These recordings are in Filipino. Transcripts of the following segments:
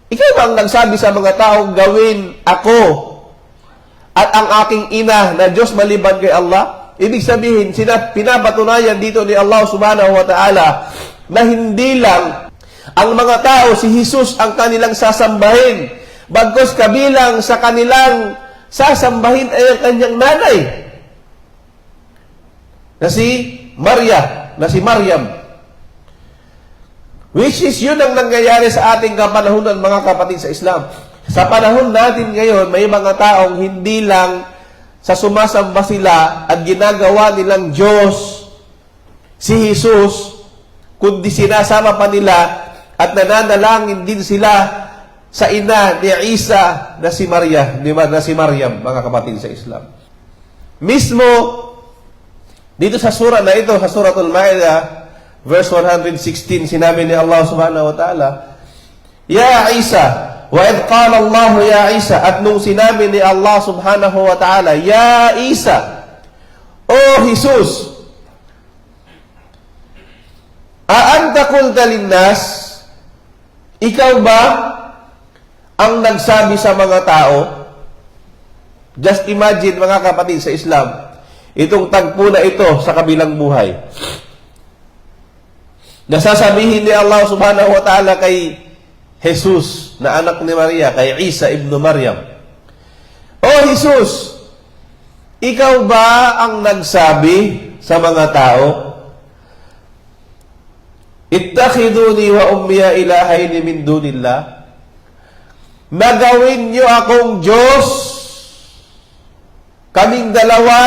Ikaw ba ang nagsabi sa mga taong gawin ako at ang aking ina na Diyos maliban kay Allah? Ibig sabihin, pinapatunayan dito ni Allah subhanahu wa ta'ala na hindi lang ang mga tao si Jesus ang kanilang sasambahin, bagkus kabilang sa kanilang sasambahin ay ang kanyang nanay na si Maryam. Which is yun ang nangyayari sa ating kapanahunan, mga kapatid sa Islam. Sa panahon natin ngayon, may mga taong hindi lang sa sumasamba sila at ginagawa nilang Diyos si Jesus, kundi sinasama pa nila at nananalangin din sila sa ina ni Isa na si Maria, na si Maryam, mga kapatid sa Islam. Mismo, dito sa surah na ito, sa Suratul Ma'idah, verse 116, sinabi ni Allah subhanahu wa ta'ala, Ya Isa, wa idh qala Allah ya Isa, at nung sinabi ni Allah subhanahu wa ta'ala, Ya Isa, O Jesus, aanta qulta linnas, ikaw ba ang nagsabi sa mga tao? Just imagine, mga kapatid sa Islam, itong tagpo na ito sa kabilang buhay. Nasasabihin ni Allah subhanahu wa ta'ala kay Jesus, na anak ni Maria, kay Isa ibn Maryam, O Jesus, ikaw ba ang nagsabi sa mga tao, Ittakhiduni wa ummiya ilahayni min dunillah, nagawin niyo akong Diyos, kaming dalawa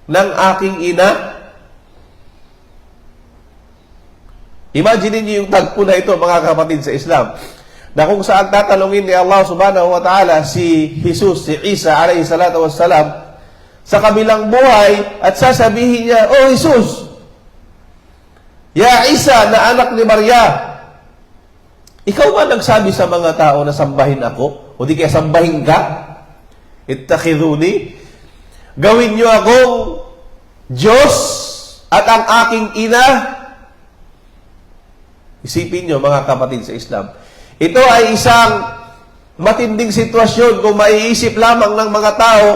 ng aking ina? Imagine niyo yung tagpo na ito, mga kapatid sa Islam, na kung saan tatanungin ni Allah subhanahu wa ta'ala si Jesus, si Isa alayhi salatu wassalam, sa kabilang buhay, at sasabihin niya, O Jesus, Ya Isa na anak ni Maria, ikaw ba nagsabi sa mga tao na sambahin ako? O di kaya sambahin ka? Ittakhiduni, gawin niyo akong Diyos at ang aking ina? Isipin niyo, mga kapatid sa Islam, ito ay isang matinding sitwasyon kung maiisip lamang ng mga tao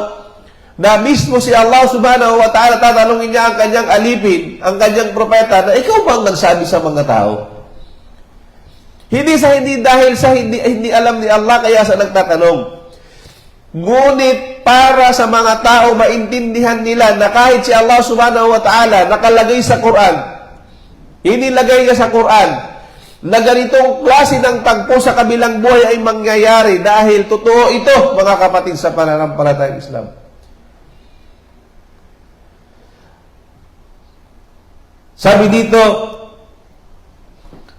na mismo si Allah subhanahu wa ta'ala tatanungin niya ang kanyang alipin, ang kanyang propeta, na ikaw bang nagsabi sa mga tao? Hindi dahil sa hindi alam ni Allah kaya sa nagtatanong. Ngunit para sa mga tao maintindihan nila na kahit si Allah subhanahu wa ta'ala nakalagay sa Quran, inilagay niya sa Quran, na ganitong klase ng tagpo sa kabilang buhay ay mangyayari dahil totoo ito, mga kapatid sa pananampalatayang Islam. Sabi dito,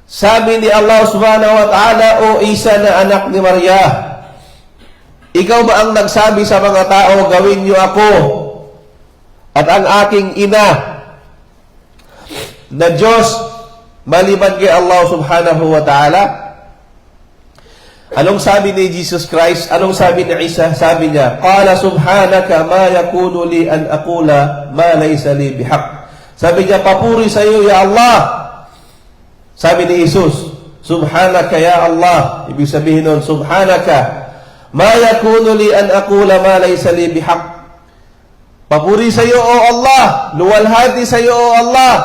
sabi ni Allah subhanahu wa ta'ala, O Isa na anak ni Maria, ikaw ba ang nagsabi sa mga tao, gawin niyo ako at ang aking ina na Diyos maliban kay Allah subhanahu wa ta'ala? Anong sabi ni Jesus Christ? Anong sabi ni Isa? Sabi niya, Qala subhanaka ma yakunu li an aqula ma laysa li bihaq. Sabi niya, papuri sa iyo, Ya Allah. Sabi ni Jesus, Subhanaka, Ya Allah. Ibig sabihin nun, Subhanaka, ma yakunu li an aqula ma laysa li bihaq. Papuri sa iyo, O Allah. Luwalhati sa iyo, O Allah.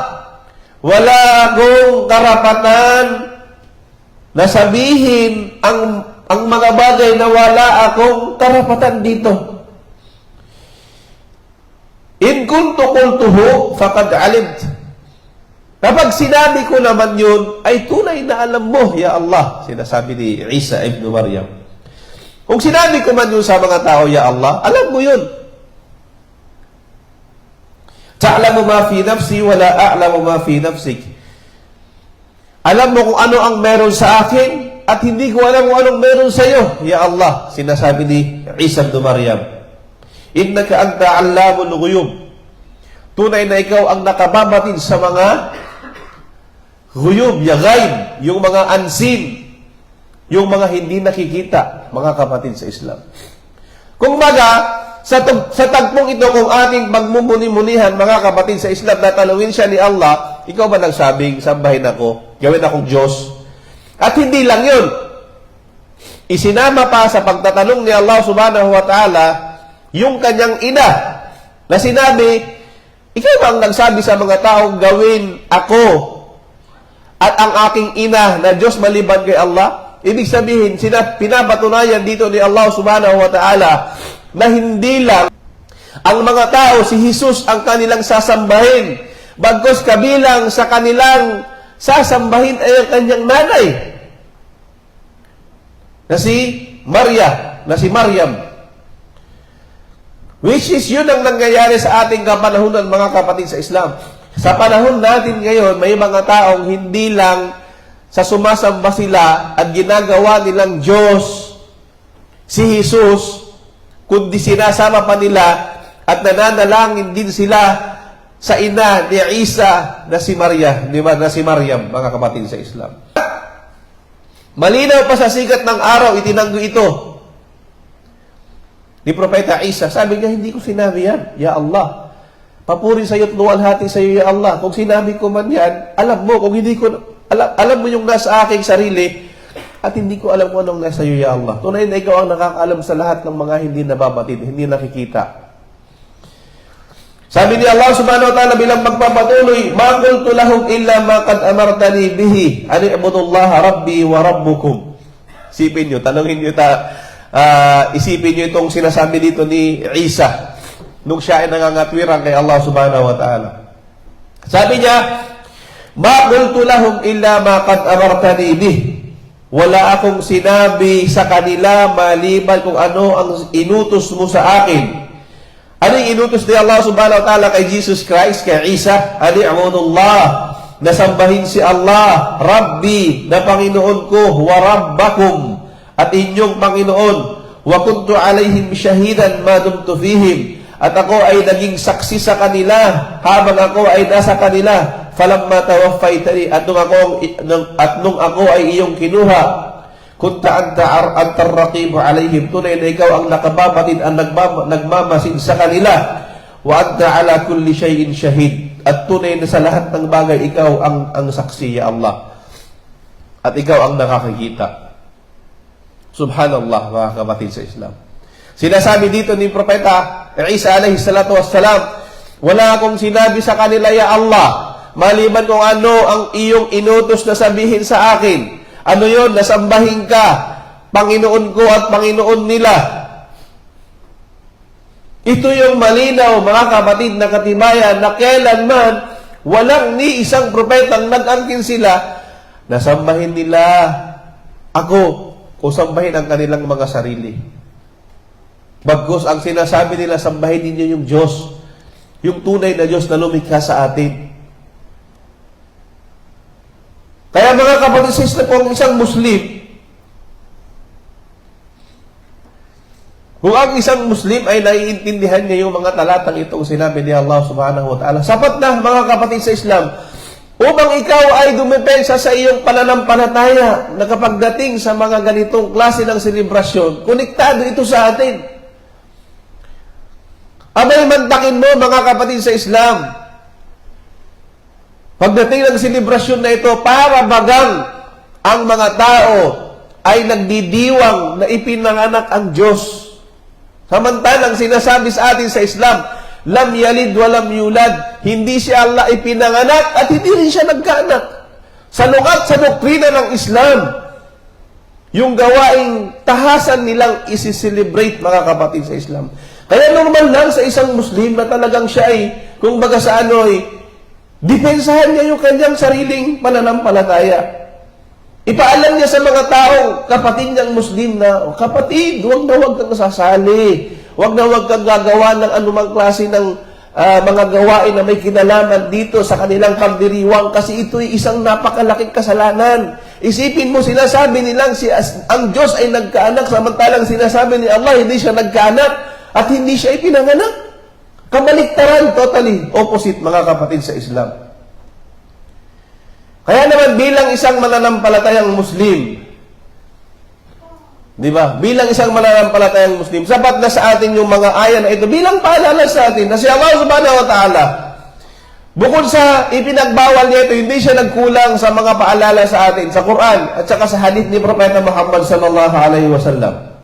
Wala akong karapatan na sabihin ang mga bagay na wala akong karapatan dito. In kuntu qultuhu faqad alimt. Kapag sinabi ko naman yun, ay tunay na alam mo, Ya Allah. Sinasabi ni Isa ibn Maryam. Kung sinabi ko man yun sa mga tao, Ya Allah, alam mo yun. Ta'lamu ma fi nafsi wa la a'lamu ma fi nafsik. Alam mo kung ano ang meron sa akin at hindi ko alam kung anong meron sa iyo, Ya Allah. Sinasabi ni Isa ibn Maryam. Innaka anta allamul ghuyub. Tunay na ikaw ang nakababatid sa mga ghuyub, ya ghaib, yung mga unseen, yung mga hindi nakikita, mga kapatid sa Islam. Kung baga, sa tagpong ito, kung ating magmumuni-munihan, mga kapatid sa Islam, natanungin siya ni Allah, ikaw ba nagsabing, sambahin ako, gawin akong Diyos? At hindi lang yun. isinama pa sa pagtatanong ni Allah subhanahu wa ta'ala yung kanyang ina na sinabi, ikaw ba ang nagsabi sa mga taong gawin ako at ang aking ina na Diyos maliban kay Allah? Ibig sabihin, pinapatunayan dito ni Allah subhanahu wa ta'ala na hindi lang ang mga tao, si Jesus ang kanilang sasambahin, bagkus kabilang sa kanilang sasambahin ay ang kanyang nanay, na si Maryam. Which is yun ang nangyayari sa ating kapanahunan, mga kapatid sa Islam. Sa panahon natin ngayon, may mga taong hindi lang sa sumasamba sila at ginagawa nilang Diyos si Jesus, kundi sinasama pa nila at nananalangin din sila sa ina ni Isa na si Maria, di ba? Na si Maryam, mga kapatid sa Islam. Malinaw pa sa sikat ng araw, itinanggi ito ni Propeta Isa. Sabi niya, hindi ko sinabi yan, Ya Allah. Papuri sa iyo at luwalhati sa iyo, Ya Allah. Kung sinabi ko man yan, alam mo. Kung hindi ko, alam mo yung nasa aking sarili, at hindi ko alam kung anong nasa iyo, Ya Allah. Tunay na ikaw ang nakakaalam sa lahat ng mga hindi nababatid, hindi nakikita. Sabi ni Allah subhanahu wa ta'ala bilang magpapatuloy, Ma qultu lahum illa ma qad amartani bihi, an i'budullaha rabbi wa rabbukum. Isipin nyo, tanongin nyo, isipin nyo itong sinasabi dito ni Isa nung siya ay nangangatwiran kay Allah subhanahu wa ta'ala. Sabi niya, Ma qultu lahum illa ma qad amartani bihi. Wala akong sinabi sa kanila maliban kung ano ang inutos mo sa akin. Ano yung inutos ni Allah subhanahu wa ta'ala kay Jesus Christ, kay Isa? Ani'budullah, nasambahin si Allah, Rabbi, na Panginoon ko, wa Rabbakum, at inyong Panginoon, wa kuntu alaihim shahidan ma dumtu fihim, at ako ay naging saksi sa kanila, habang ako ay nasa kanila, falamma tawaffaytani, at nung ako ay iyong kinuha, kunta anta raqibu alaihim, tunay na ikaw ang nakababatid, ang nagmamasid sa kanila, wa anta ala kulli shay'in shahid, at tunay na sa lahat ng bagay ikaw ang saksi, Ya Allah, at ikaw ang nakakikita. Subhanallah, mga kapatid sa Islam. Sinasabi dito ni Propeta Isa alayhi salatu wassalam, wala akong sinabi sa kanila, Ya Allah, maliban kung ano ang iyong inutos na sabihin sa akin. Ano yun? Nasambahin ka, Panginoon ko at Panginoon nila. Ito yung malinaw, mga kapatid, na katibayan na kailanman walang ni isang propetang nag-angkin sila, nasambahin nila ako o sambahin ang kanilang mga sarili. Bagkus ang sinasabi nila, sambahin ninyo yung Diyos, yung tunay na Diyos na lumikha sa atin. Kaya mga kapatid sa Islam, kung isang Muslim, kung ang isang Muslim ay naiintindihan niya yung mga talatang itong sinabi ni Allah subhanahu wa ta'ala, sapat na, mga kapatid sa Islam, upang ikaw ay dumepensa sa iyong pananampalataya na kapag dating sa mga ganitong klase ng selebrasyon, konektado ito sa atin. Abay, mantakin mo, mga kapatid sa Islam, pagdating ng selebrasyon na ito, para bagang ang mga tao ay nagdidiwang na ipinanganak ang Diyos. Samantalang sinasabi sa atin sa Islam, lam yalid wa lam yulad, hindi si Allah ipinanganak at hindi rin siya nagkaanak. Sa lugat sa doktrina ng Islam, yung gawaing tahasan nilang isi-celebrate, mga kapatid sa Islam. Kaya normal lang sa isang Muslim na talagang siya ay, kung baga sa ano ay, depensahan niya yung kanyang sariling pananampalataya. Ipaalam niya sa mga taong kapatid niyang Muslim na, kapatid, huwag na huwag kang sasali. Huwag na huwag kang gagawa ng anumang klase ng mga gawain na may kinalaman dito sa kanilang pagdiriwang kasi ito'y isang napakalaking kasalanan. Isipin mo, sinasabi nilang ang Diyos ay nagkaanak, samantalang sinasabi ni Allah, hindi siya nagkaanak at hindi siya ipinanganak. Kamaliktaran, totally opposite, mga kapatid sa Islam. Kaya naman bilang isang mananampalatayang Muslim, di ba? Bilang isang mananampalatayang Muslim, sapat na sa atin yung mga aya na ito bilang paalala sa atin na si Allah subhanahu wa ta'ala Bukod sa ipinagbawal niya ito, hindi siya nagkulang sa mga paalala sa atin sa Quran at saka sa hadith ni Propeta Muhammad sallallahu alaihi wasallam.